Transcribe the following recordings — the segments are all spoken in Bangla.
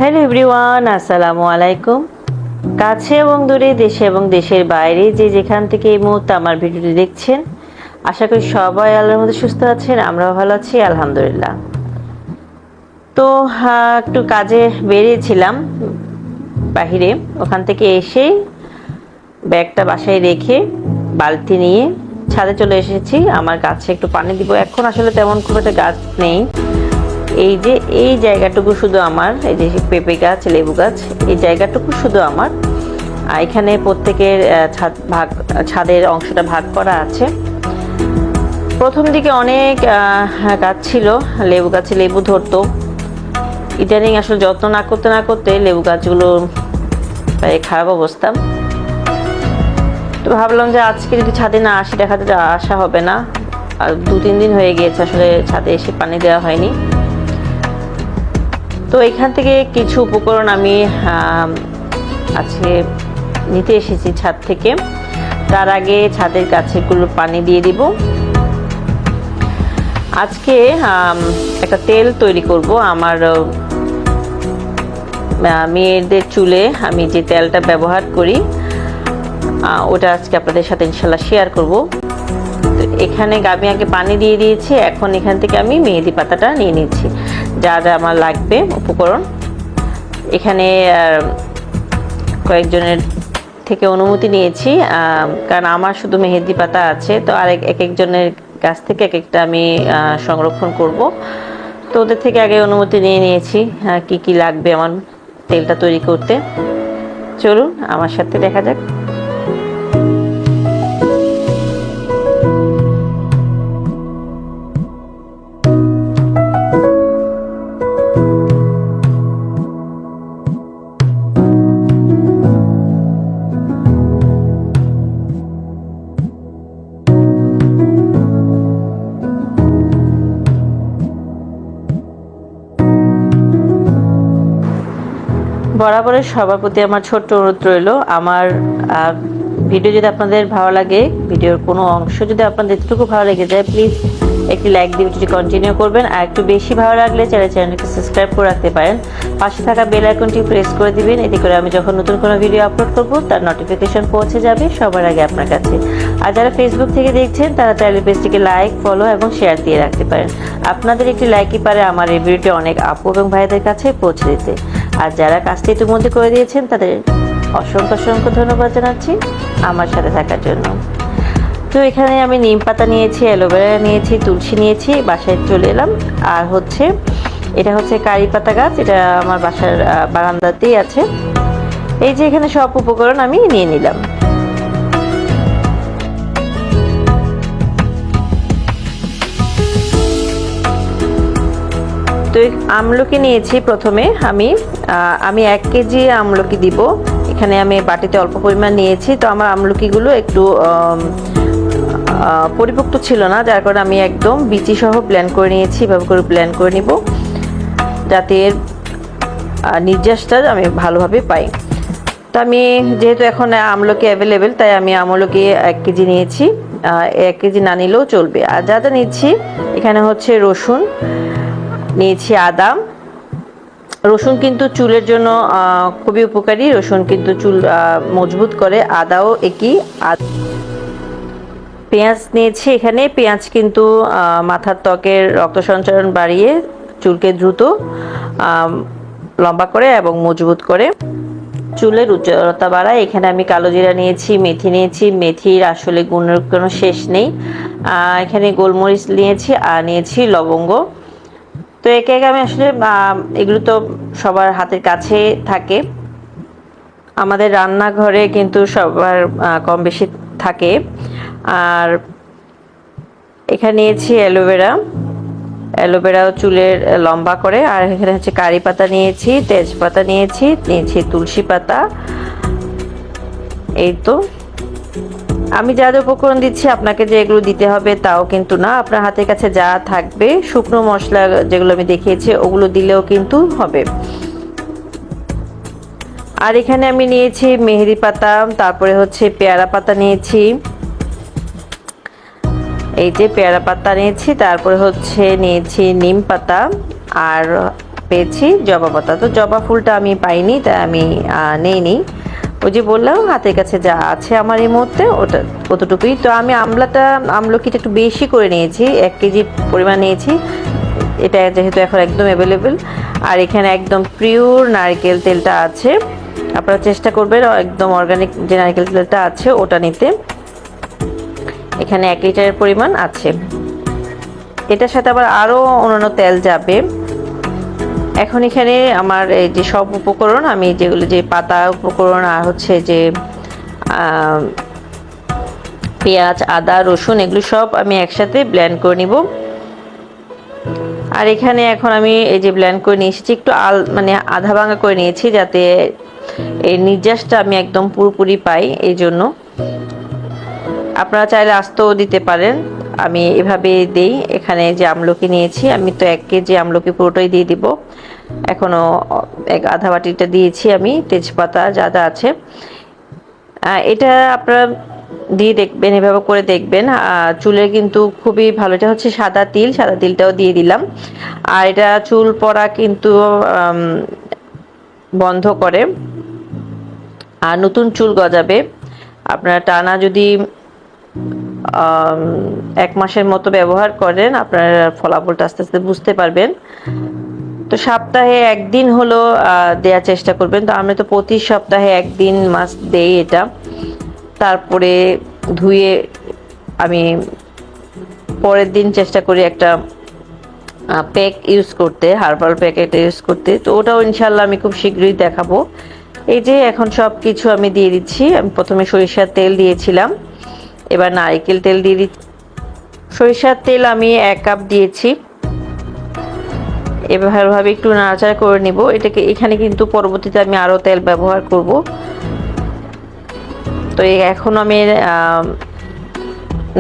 হ্যালো এভরিওয়ান, আসসালামু আলাইকুম। কাছে এবং দূরে, দেশে এবং দেশের বাইরে যে যেখান থেকে এই মুহূর্তে আমার ভিডিওটি দেখছেন, আশা করি সবাই আল্লাহর মধ্যে সুস্থ আছেন। আমরাও ভালো আছি আলহামদুলিল্লাহ। তো একটু কাজে বেরিয়েছিলাম বাহিরে, ওখান থেকে এসেই ব্যাগটা বাসায় রেখে বালতি নিয়ে ছাদে চলে এসেছি। আমার গাছে একটু পানি দিব। এখন আসলে তেমন খুব একটা গাছ নেই। এই যে এই জায়গাটুকু শুধু আমার, এই যে পেঁপে গাছ, লেবু গাছ, এই জায়গাটুকু শুধু আমার। এখানে প্রত্যেকের ছাদের অংশটা ভাগ করা আছে। প্রথম দিকে অনেক গাছ ছিল, লেবু গাছে লেবু ধরতো। ইদানিং আসলে যত্ন না করতে লেবু গাছগুলো প্রায় খারাপ অবস্থা। তো ভাবলাম যে আজকে যদি ছাদে না আসি, দেখা যায় আসা হবে না। আর 2-3 দিন হয়ে গিয়েছে আসলে ছাদে এসে পানি দেওয়া হয়নি। তো এখান থেকে কিছু উপকরণ আমি আজকে নিতে এসেছি ছাদ থেকে। তার আগে ছাদের গাছগুলো পানি দিয়ে দিব। আজকে একটা তেল তৈরি করব। আমার মেয়েদের চুলে আমি যে তেলটা ব্যবহার করি ওটা আজকে আপনাদের সাথে ইনশাল্লাহ শেয়ার করব। তো এখানে আমি আগে পানি দিয়ে দিয়েছি। এখন এখান থেকে আমি মেহেদি পাতাটা নিয়ে নিচ্ছি, যা যা আমার লাগবে উপকরণ। এখানে কয়েকজনের থেকে অনুমতি নিয়েছি, কারণ আমার শুধু মেহেদি পাতা আছে। তো আর এক একজনের গাছ থেকে এক একটা আমি সংরক্ষণ করব। তো ওদের থেকে আগে অনুমতি নিয়ে নিয়েছি কি কি লাগবে আমার তেলটা তৈরি করতে। চলুন আমার সাথে দেখা যাক। বরাবরের সবার প্রতি আমার ছোট্ট অনুরোধ রইল, আমার ভিডিও যদি আপনাদের ভালো লাগে, ভিডিওর কোনো অংশ যদি আপনাদের এতটুকু ভালো লেগে যায়, প্লিজ একটি লাইক দিয়ে ভিডিওটি কন্টিনিউ করবেন। আর একটু বেশি ভালো লাগলে চ্যানেলটিকে সাবস্ক্রাইব করে রাখতে পারেন। পাশে থাকা বেল আইকনটি প্রেস করে দিবেন, এতে করে আমি যখন নতুন কোনো ভিডিও আপলোড করব তার নোটিফিকেশন পৌঁছে যাবে সবার আগে আপনার কাছে। আর যারা ফেসবুক থেকে দেখছেন তারা চাইলে পেজটিকে লাইক, ফলো এবং শেয়ার দিয়ে রাখতে পারেন। আপনাদের একটি লাইকই পারে আমার এই ভিডিওটি অনেক আপু এবং ভাইদের কাছে পৌঁছে দিতে। আর যারা কাজটি ইতিমধ্যে করে দিয়েছেন তাদের অসংখ্য ধন্যবাদ জানাচ্ছি আমার সাথে থাকার জন্য। তো এখানে আমি নিম পাতা নিয়েছি, অ্যালোভেরা নিয়েছি, তুলসী নিয়েছি, বাসায় চলে এলাম। আর এটা হচ্ছে কারি পাতা গাছ, এটা আমার বাসার বারান্দাতেই আছে। এই যে এখানে সব উপকরণ আমি নিয়ে নিলাম। তো আমলকি নিয়েছি। প্রথমে আমি 1 কেজি আমলকি দিব। এখানে আমি বাটিতে অল্প পরিমাণ নিয়েছি। তো আমার আমলকিগুলো একটু পরিপক্ক ছিল না, যার কারণে আমি একদম বিচি সহ ব্লেন্ড করে নিয়েছি। এভাবে করে ব্লেন্ড করে নিব যাতে এর নির্যাসটা আমি ভালোভাবে পাই। তো আমি যেহেতু এখন আমলকি অ্যাভেলেবেল, তাই আমি আমলকি 1 কেজি নিয়েছি। 1 কেজি না নিলেও চলবে। আর যা যা নিচ্ছি, এখানে হচ্ছে রসুন নিয়েছি, আদা। রসুন কিন্তু চুলের জন্য খুবই উপকারী, রসুন কিন্তু চুল মজবুত করে। আদাও একই। পেঁয়াজ নিয়েছি। এখানে পেঁয়াজ কিন্তু মাথার ত্বকের রক্ত সঞ্চালন বাড়িয়ে চুলকে দ্রুত লম্বা করে এবং মজবুত করে, চুলের উজ্জ্বলতা বাড়ায়। এখানে আমি কালো জিরা নিয়েছি, মেথি নিয়েছি। মেথির আসলে গুণের কোনো শেষ নেই। এখানে গোলমরিচ নিয়েছি আর নিয়েছি লবঙ্গ। তো একে একে আমি আসলে এগুলো তো সবার হাতের কাছে থাকে, আমাদের রান্নাঘরে কিন্তু সবার কম বেশি থাকে। আর এখানে নিয়েছি অ্যালোভেরাও চুলের লম্বা করে। আর এখানে হচ্ছে কারি পাতা নিয়েছি, তেজপাতা নিয়েছি তুলসী পাতা। এই তো আমি যা যা উপকরণ দিচ্ছি, আপনাকে যে এগুলো দিতে হবে তাও কিন্তু না। আপনার হাতের কাছে যা থাকবে, শুকনো মশলা যেগুলো আমি দেখিয়েছি ওগুলো দিলেও কিন্তু হবে। আর এখানে আমি নিয়েছি মেহেদি পাতা, তারপরে হচ্ছে পেয়ারা পাতা নিয়েছি। এই যে পেয়ারা পাতা নিয়েছি, তারপরে হচ্ছে নিয়েছি নিম পাতা। আর পেয়েছি জবা পাতা। তো জবা ফুলটা আমি পাইনি, তাই আমি নেইনি। ওই যে বললাম হাতের কাছে যা আছে আমার এই মুহূর্তে ওটা কতটুকুই। তো আমি আমলকিটা একটু বেশি করে নিয়েছি, 1 কেজি পরিমাণ নিয়েছি। এটা যেহেতু এখন একদম অ্যাভেলেবেল, আর এখানে একদম পিওর নারকেল তেলটা আছে। আপনারা চেষ্টা করবেন একদম অর্গানিক যে নারকেল তেলটা আছে ওটা নিতে। এখানে 1 লিটারের পরিমাণ আছে। এটার সাথে আবার আরও অন্যান্য তেল যাবে। এখন এখানে আমার এই যে সব উপকরণ, আমি যেগুলো যে পাতা উপকরণ আর হচ্ছে যে পেঁয়াজ, আদা, রসুন, এগুলো সব আমি একসাথে ব্লেন্ড করে নিব। আর এখানে এখন আমি এই যে ব্লেন্ড করে নিয়ে এসেছি, একটু মানে আধা ভাঙা করে নিয়েছি যাতে এই নির্যাসটা আমি একদম পুরোপুরি পাই। এই জন্য আপনারা চাইলে আস্তেও দিতে পারেন, আমি এভাবে দেই। এখানে যে আমলকি নিয়েছি, আমি তো 1 কেজি আমলকি পুরোটাই দিয়ে দিব। এখনো আধা বাটিটা দিয়েছি আমি, তেজপাতা যা যা আছে। এটা আপনারা দিয়ে দেখবেন, এভাবে করে দেখবেন। চুলের কিন্তু খুবই ভালো, এটা হচ্ছে সাদা তিলটাও দিয়ে দিলাম। আর এটা চুল পড়া কিন্তু বন্ধ করে আর নতুন চুল গজাবে। আপনারা টানা যদি 1 মাসের মতো ব্যবহার করেন, আপনার ফলাফলটা আস্তে আস্তে বুঝতে পারবেন। তো সপ্তাহে 1 দিন হলো দেওয়ার চেষ্টা করবেন। তো আমি তো প্রতি সপ্তাহে 1 দিন মাস্ট দেই এটা। তারপরে ধুয়ে আমি পরের দিন চেষ্টা করি একটা প্যাক ইউজ করতে, হার্বাল প্যাক এটা ইউজ করতে। তো ওটাও ইনশাল্লাহ আমি খুব শীঘ্রই দেখাবো। এই যে এখন সব কিছু আমি দিয়ে দিচ্ছি। আমি প্রথমে সরিষার তেল দিয়েছিলাম, এবার নারকেল তেল দিয়ে দিচ্ছি। সরিষার তেল আমি 1 কাপ দিয়েছি। এবার ভালোভাবে একটু নাড়াচাড়া করে নিব। এখানে কিন্তু পরবর্তীতে আমি আরও তেল ব্যবহার করব। তো এখন আমি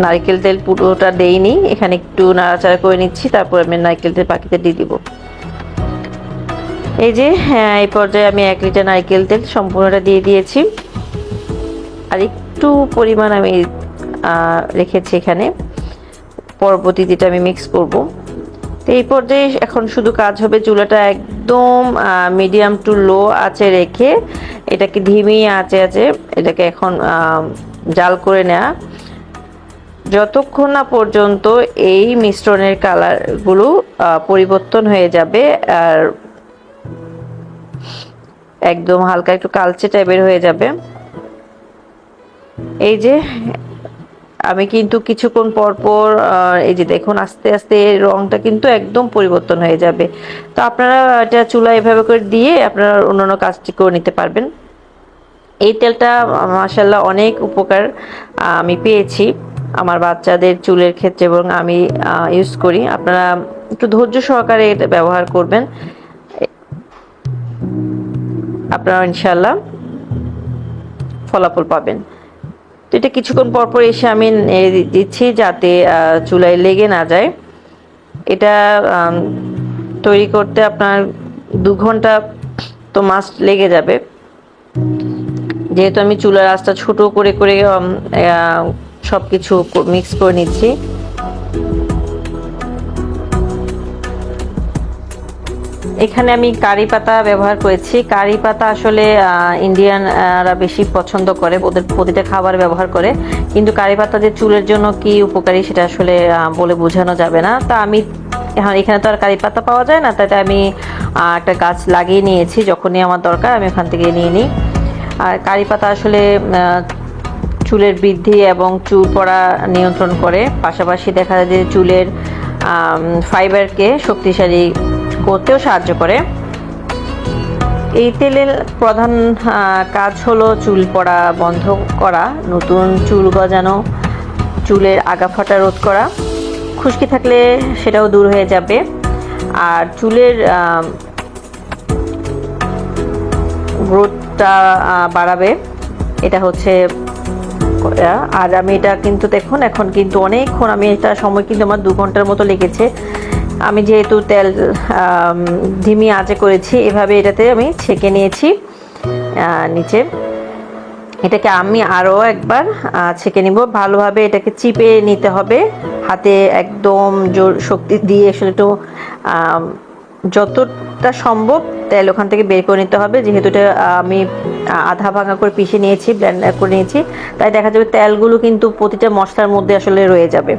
নারকেল তেল পুরোটা দেইনি, এখানে একটু নাড়াচাড়া করে নিচ্ছি, তারপর আমি নারকেল তেল বাকিতে দিয়ে দিব। এই যে এই পর্যায়ে আমি 1 লিটার নারকেল তেল সম্পূর্ণটা দিয়ে দিয়েছি। আর একটু পরিমাণ আমি রেখেছি এখানে, পরবর্তীতে আমি মিক্স করব। তো এই পর্যায়ে এখন শুধু কাজ হবে চুলাটা একদম মিডিয়াম টু লো আঁচে রেখে এটাকে ধিমি আঁচে এটাকে এখন জাল করে নেওয়া, যতক্ষণ না পর্যন্ত এই মিশ্রণের কালারগুলো পরিবর্তন হয়ে যাবে আর একদম হালকা একটু কালচে টাইপের হয়ে যাবে। এই যে আমি কিন্তু কিছুক্ষণ পর পর এই যে দেখুন আস্তে আস্তে রংটা কিন্তু একদম পরিবর্তন হয়ে যাবে। তো আপনারা এটা চুলা এভাবে করে দিয়ে আপনারা অন্যান্য কাজটি করে নিতে পারবেন। এই তেলটা মাশাআল্লাহ অনেক উপকার আমি পেয়েছি আমার বাচ্চাদের চুলের ক্ষেত্রে, এবং আমি ইউজ করি। আপনারা একটু ধৈর্য সহকারে এটা ব্যবহার করবেন, আপনারা ইনশাআল্লাহ ফলাফল পাবেন। তো এটা কিছুক্ষণ পর পর এসে আমি নেড়ে দিচ্ছি যাতে চুলায় লেগে না যায়। এটা তৈরি করতে আপনার 2 ঘন্টা তো মাস্ট লেগে যাবে, যেহেতু আমি চুলার আঁচটা ছোট করে করে সব কিছু মিক্স করে নিচ্ছি। এখানে আমি কারি পাতা ব্যবহার করেছি। কারি পাতা আসলে ইন্ডিয়ানরা বেশি পছন্দ করে, ওদের প্রতিটা খাবার ব্যবহার করে, কিন্তু কারি পাতা যে চুলের জন্য কি উপকারী সেটা আসলে বলে বোঝানো যাবে না। তা আমি এখানে তো আর কারি পাতা পাওয়া যায় না, তাই আমি একটা গাছ লাগিয়ে নিয়েছি, যখনই আমার দরকার আমি ওখান থেকে নিয়ে নিই। আর কারি পাতা আসলে চুলের বৃদ্ধি এবং চুল পড়া নিয়ন্ত্রণ করে, পাশাপাশি দেখা যায় যে চুলের ফাইবারকে শক্তিশালী করতেও সাহায্য করে। এই তেলের প্রধান কাজ হলো চুল পড়া বন্ধ করা, নতুন চুল গজানো, চুলের আগা ফাটা রোধ করা, খুশকি থাকলে সেটাও দূর হয়ে যাবে, আর চুলের গ্রোথটা বাড়াবে। এটা হচ্ছে, আর আমি এটা কিন্তু দেখুন এখন কিন্তু অনেকক্ষণ, আমি এটা সময় কিন্তু আমার 2 ঘন্টার মতো লেগেছে। আমি যেহেতু তেল ধিমি আঁচে করেছি, এভাবে এটাতে আমি ছেঁকে নিয়েছি নিচে। এটাকে আমি আরও একবার ছেঁকে নিব, ভালোভাবে এটাকে চিপে নিতে হবে হাতে, একদম জোর শক্তি দিয়ে আসলে একটু যতটা সম্ভব তেল ওখান থেকে বের করে নিতে হবে, যেহেতু এটা আমি আধা ভাঙা করে পিষে নিয়েছি, ব্লেন্ডার করে নিয়েছি, তাই দেখা যাবে তেলগুলো কিন্তু প্রতিটা মশলার মধ্যে আসলে রয়ে যাবে।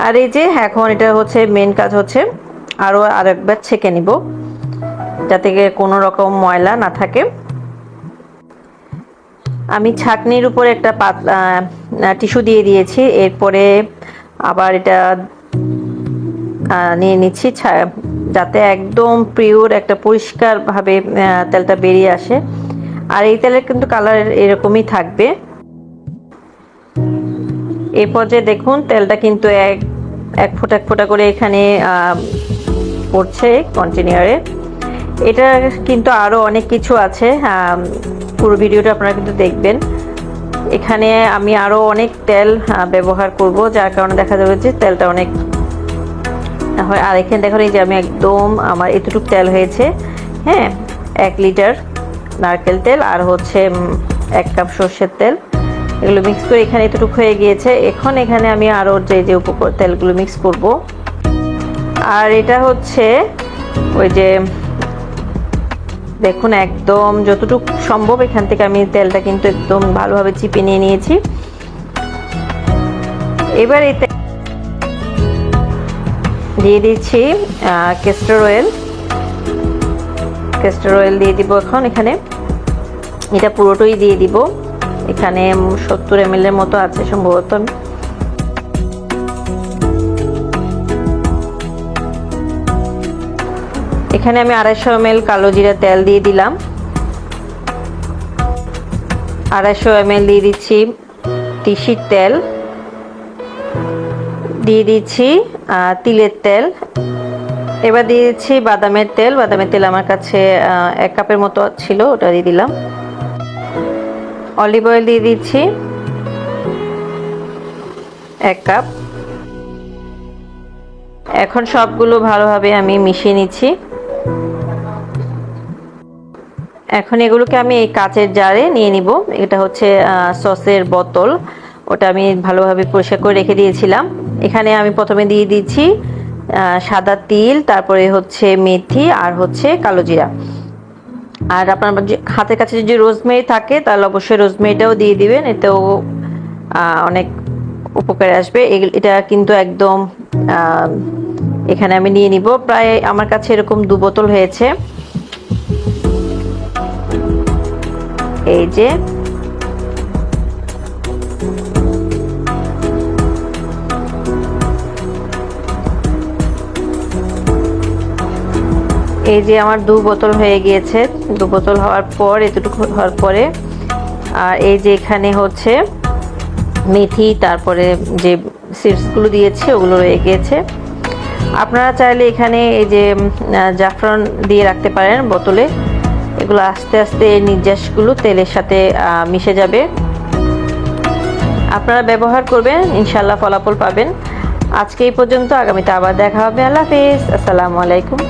আর এই যে এখন এটা হচ্ছে মেন কাজ হচ্ছে আরও আরেকবার ছেঁকে নিব যাতে কোনো রকম ময়লা না থাকে। আমি ছাঁকনির উপরে একটা টিস্যু দিয়ে দিয়েছি, এরপরে আবার এটা নিয়ে নিচ্ছি যাতে একদম পিওর একটা পরিষ্কারভাবে তেলটা বেরিয়ে আসে। আর এই তেলের কিন্তু কালার এরকমই থাকবে। এই পর্যায়ে দেখুন তেলটা কিন্তু এক ফোঁটা করে এখানে পড়ছে কন্টেনারে। এটা কিন্তু আরও অনেক কিছু আছে, পুরো ভিডিওটা আপনারা কিন্তু দেখবেন। এখানে আমি আরও অনেক তেল ব্যবহার করব, যার কারণে দেখা যাবে যে তেলটা অনেক হয়। আর এখানে দেখুন এই যে আমি একদম আমার এতটুকু তেল হয়েছে, হ্যাঁ, 1 লিটার নারকেল তেল আর হচ্ছে 1 কাপ সর্ষের তেল, এগুলো মিক্স করে এখানে এতটুকু হয়ে গিয়েছে। এখন এখানে আমি আরও যে তেলগুলো মিক্স করব। আর এটা হচ্ছে ওই যে দেখুন একদম যতটুকু সম্ভব এখান থেকে আমি তেলটা কিন্তু একদম ভালোভাবে চিপে নিয়ে নিয়েছি। এবার এতে দিয়ে দিচ্ছি ক্যাস্টর অয়েল দিয়ে দিব এখন এখানে। এটা পুরোটাই দিয়ে দিব, এখানে 70 ml এর মতো আছে সম্ভবত। এখানে আমি 250 ml কালো জিরা তেল দিয়ে দিলাম, 250 ml দিয়ে দিচ্ছি তিসির তেল, দিয়ে দিচ্ছি তিলের তেল, এবার দিয়ে দিচ্ছি বাদামের তেল। আমার কাছে 1 কাপের মতো ছিল, ওটা দিয়ে দিলাম। অলিভ অয়েল দিয়ে দিচ্ছি 1 কাপ। এখন সবগুলো ভালোভাবে আমি মিশিয়ে নিচ্ছি। এখন এগুলোকে আমি এই কাচের জারে নিয়ে নিব। এটা হচ্ছে সসের বোতল, ওটা আমি ভালোভাবে পরিষ্কার করে রেখে দিয়েছিলাম। এখানে আমি প্রথমে দিয়ে দিচ্ছি সাদা তিল, তারপরে হচ্ছে মেথি আর হচ্ছে কালো জিরা। আর আপনার হাতের কাছে যদি রোজমেরি থাকে তাহলে অবশ্যই রোজমেরিটাও দিয়ে দিবেন, এতেও অনেক উপকারে আসবে। এটা কিন্তু একদম এখানে আমি নিয়ে নিব, প্রায় আমার কাছে এরকম 2 বোতল হয়েছে। এই যে আমার 2 বোতল হয়ে গিয়েছে। 2 বোতল হওয়ার পর এতটুকু হওয়ার পরে আর এই যে এখানে হচ্ছে মেথি, তারপরে যে সিডসগুলো দিয়েছি ওগুলো রয়ে গিয়েছে। আপনারা চাইলে এখানে এই যে জাফরান দিয়ে রাখতে পারেন বোতলে, এগুলো আস্তে আস্তে নির্যাসগুলো তেলের সাথে মিশে যাবে। আপনারা ব্যবহার করবেন, ইনশাল্লাহ ফলাফল পাবেন। আজকে এই পর্যন্ত, আগামীতে আবার দেখা হবে। আল্লাহ হাফেজ, আসসালামু আলাইকুম।